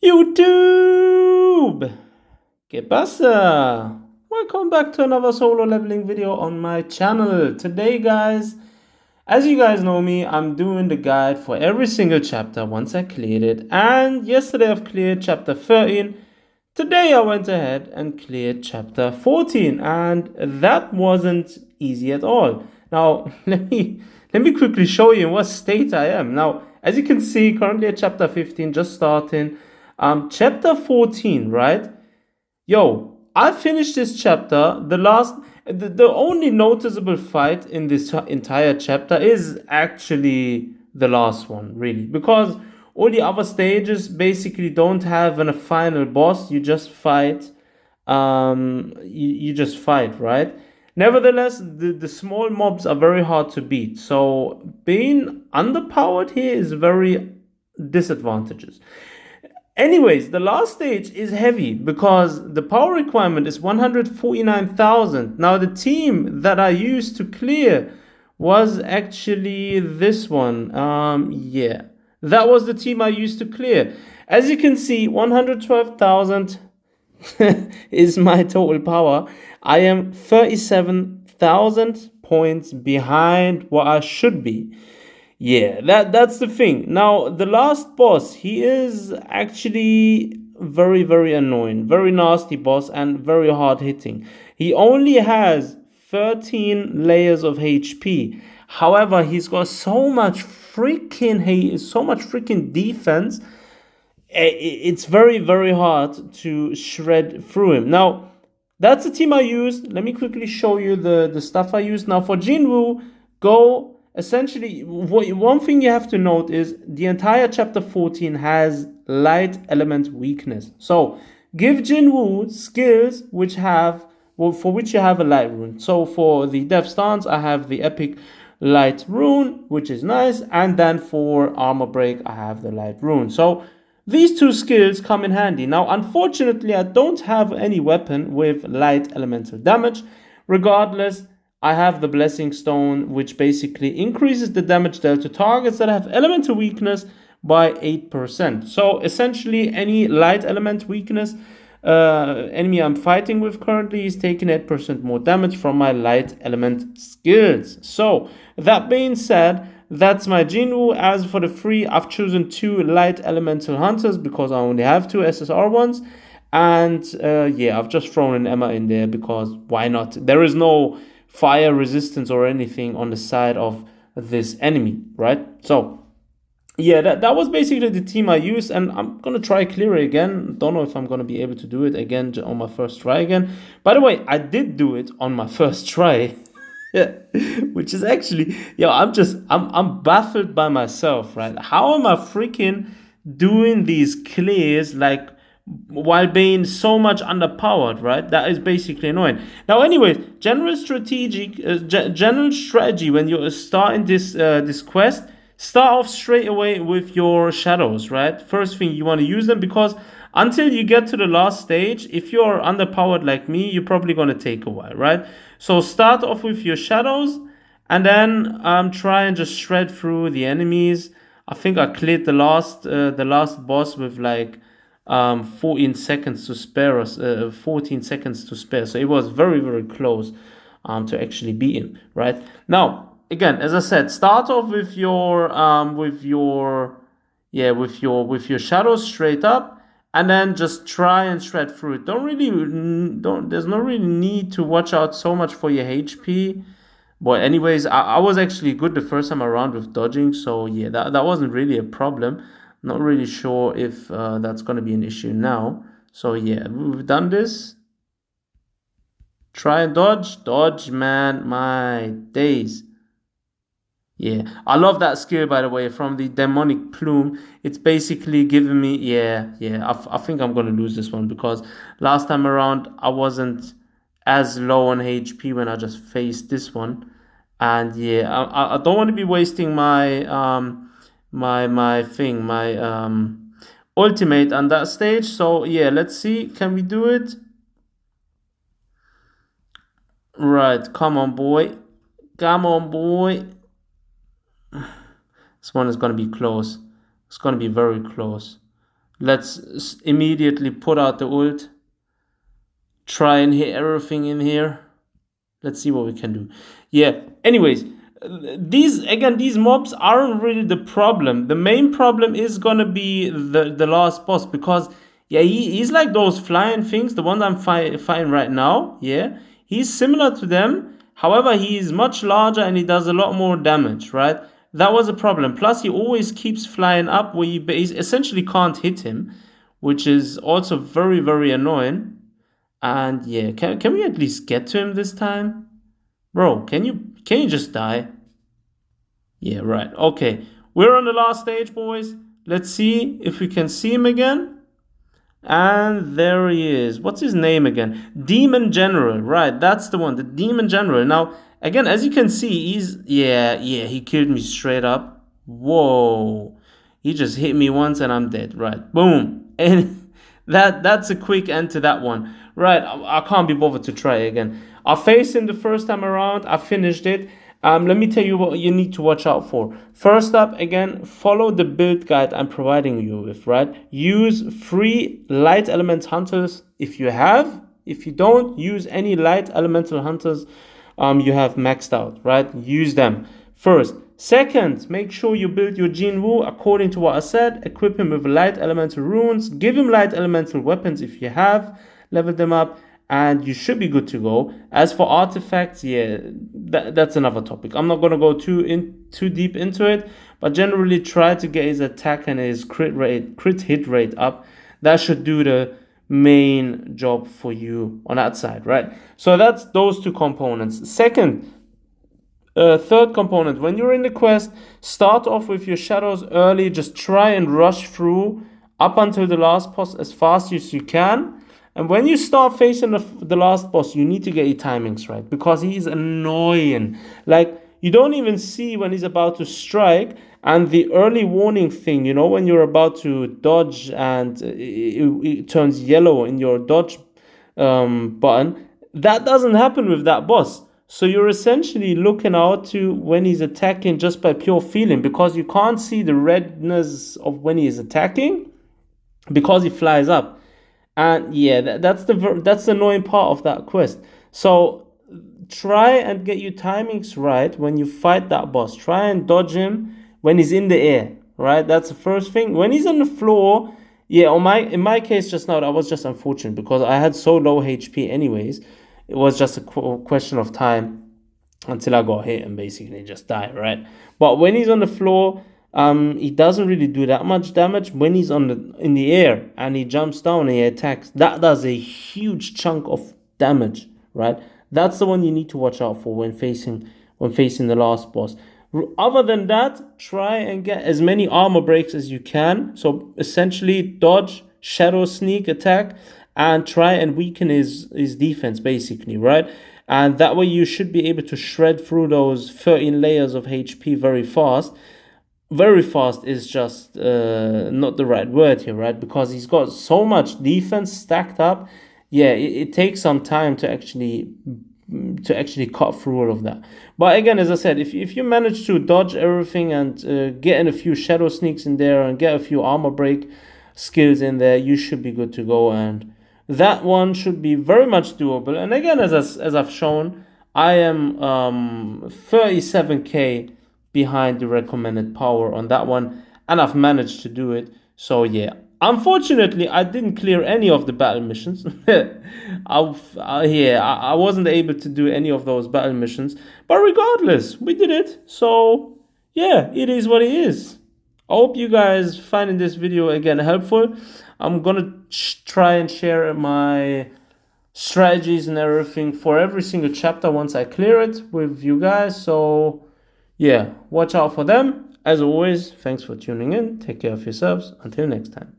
YouTube! ¿Qué pasa? Welcome back to another solo leveling video on my channel. Today, guys, as you guys know me, I'm doing the guide for every single chapter once I cleared it. And yesterday I've cleared chapter 13. Today I went ahead and cleared chapter 14, and that wasn't easy at all. Now, let me quickly show you in what state I am. Now, as you can see, currently at chapter 15, just starting. Chapter 14, right? Yo, I finished this chapter. The only noticeable fight in this entire chapter is actually the last one, really, because all the other stages basically don't have a final boss. You just fight. You just fight, right? Nevertheless, the small mobs are very hard to beat. So being underpowered here is very disadvantageous. Anyways, the last stage is heavy because the power requirement is 149,000. Now, the team that I used to clear was actually this one. Yeah, that was the team I used to clear. As you can see, 112,000 is my total power. I am 37,000 points behind what I should be. Yeah, that's the thing. Now, the last boss, he is actually very, very annoying, very nasty boss, and very hard hitting. He only has 13 layers of HP. However, he's got so much freaking defense. It's very, very hard to shred through him. Now, that's the team I used. Let me quickly show you the stuff I used. Now, for Jinwoo, go. Essentially, one thing you have to note is the entire chapter 14 has light element weakness. So give Jinwoo skills for which you have a light rune. So for the Death Stance, I have the epic light rune, which is nice. And then for armor break, I have the light rune. So these two skills come in handy. Now, unfortunately, I don't have any weapon with light elemental damage. Regardless, I have the Blessing Stone, which basically increases the damage dealt to targets that have elemental weakness by 8%. So essentially, any light element weakness enemy I'm fighting with currently is taking 8% more damage from my light element skills. So that being said, that's my Jinwoo. As for the free, I've chosen 2 light elemental hunters because I only have 2 SSR ones. And yeah, I've just thrown an Emma in there because why not? There is no fire resistance or anything on the side of this enemy, right? So yeah, that was basically the team I used, and I'm gonna try clear it again. Don't know if I'm gonna be able to do it again on my first try again. By the way, I did do it on my first try. Which is actually, I'm baffled by myself, right? How am I freaking doing these clears like while being so much underpowered, right? That is basically annoying. Now, anyways, general strategy when you're starting this quest, start off straight away with your shadows, right? First thing, you want to use them because until you get to the last stage, if you're underpowered like me, you're probably going to take a while, right? So start off with your shadows and then try and just shred through the enemies. I think I cleared the last boss with like 14 seconds to spare us, 14 seconds to spare. So it was very, very close to actually beat him, right? Now, again, as I said, start off with your shadows straight up, and then just try and shred through it. There's no really need to watch out so much for your HP. But anyways, I was actually good the first time around with dodging, so yeah, that wasn't really a problem. Not really sure if that's going to be an issue now. So yeah, we've done this. Try and dodge, man, my days. Yeah, I love that skill, by the way, from the demonic plume. It's basically giving me, I think I'm going to lose this one because last time around I wasn't as low on HP when I just faced this one. And yeah, I don't want to be wasting my ultimate on that stage. So yeah, let's see, can we do it? Right, come on boy, this one is going to be close. It's going to be very close. Let's immediately put out the ult. Try and hit everything in here. Let's see what we can do. Yeah, anyways, these mobs aren't really the problem. The main problem is gonna be the last boss, because yeah, he's like those flying things, the ones I'm fighting right now. Yeah, he's similar to them. However, he is much larger and he does a lot more damage, right? That was a problem. Plus, he always keeps flying up where you essentially can't hit him, which is also very, very annoying. And yeah, can we at least get to him this time? Bro, can you just die? Yeah, right. Okay. We're on the last stage, boys. Let's see if we can see him again. And there he is. What's his name again? Demon General. Right, that's the one. The Demon General. Now, again, as you can see, he killed me straight up. Whoa. He just hit me once and I'm dead. Right. Boom. And that's a quick end to that one. Right, I can't be bothered to try again. I faced him the first time around. I finished it. Let me tell you what you need to watch out for. First up, again, follow the build guide I'm providing you with, right? Use 3 light element hunters if you have. If you don't, use any light elemental hunters you have maxed out, right? Use them first. Second, make sure you build your Jin Woo according to what I said. Equip him with light elemental runes. Give him light elemental weapons if you have. Level them up. And you should be good to go. As for artifacts, yeah, that's another topic. I'm not gonna go too deep into it, but generally try to get his attack and his crit hit rate up. That should do the main job for you on that side, right? So that's those 2 components. Third component, when you're in the quest, start off with your shadows early. Just try and rush through up until the last boss as fast as you can. And when you start facing the last boss, you need to get your timings right, because he's annoying. Like, you don't even see when he's about to strike, and the early warning thing, you know, when you're about to dodge and it turns yellow in your dodge button, that doesn't happen with that boss. So you're essentially looking out to when he's attacking just by pure feeling, because you can't see the redness of when he is attacking because he flies up. And yeah, that's the annoying part of that quest. So try and get your timings right when you fight that boss. Try and dodge him when he's in the air, right? That's the first thing. When he's on the floor, yeah, in my case just now, that was just unfortunate because I had so low HP anyways. It was just a question of time until I got hit and basically just died, right? But when he's on the floor, he doesn't really do that much damage. When he's in the air and he jumps down and he attacks, that does a huge chunk of damage, right? That's the one you need to watch out for when facing the last boss. Other than that, try and get as many armor breaks as you can. So essentially, dodge, shadow sneak attack, and try and weaken his defense, basically, right? And that way you should be able to shred through those 13 layers of HP very fast. Very fast is just not the right word here, right? Because he's got so much defense stacked up. Yeah, it takes some time to actually cut through all of that. But again, as I said, if you manage to dodge everything and get in a few shadow sneaks in there and get a few armor break skills in there, you should be good to go. And that one should be very much doable. And again, as I've shown, I am 37k behind the recommended power on that one, and I've managed to do it. So yeah, unfortunately I didn't clear any of the battle missions. I wasn't able to do any of those battle missions, but regardless, we did it. So yeah, it is what it is. I hope you guys finding this video again helpful. I'm gonna try and share my strategies and everything for every single chapter once I clear it with you guys. So yeah, watch out for them. As always, thanks for tuning in. Take care of yourselves. Until next time.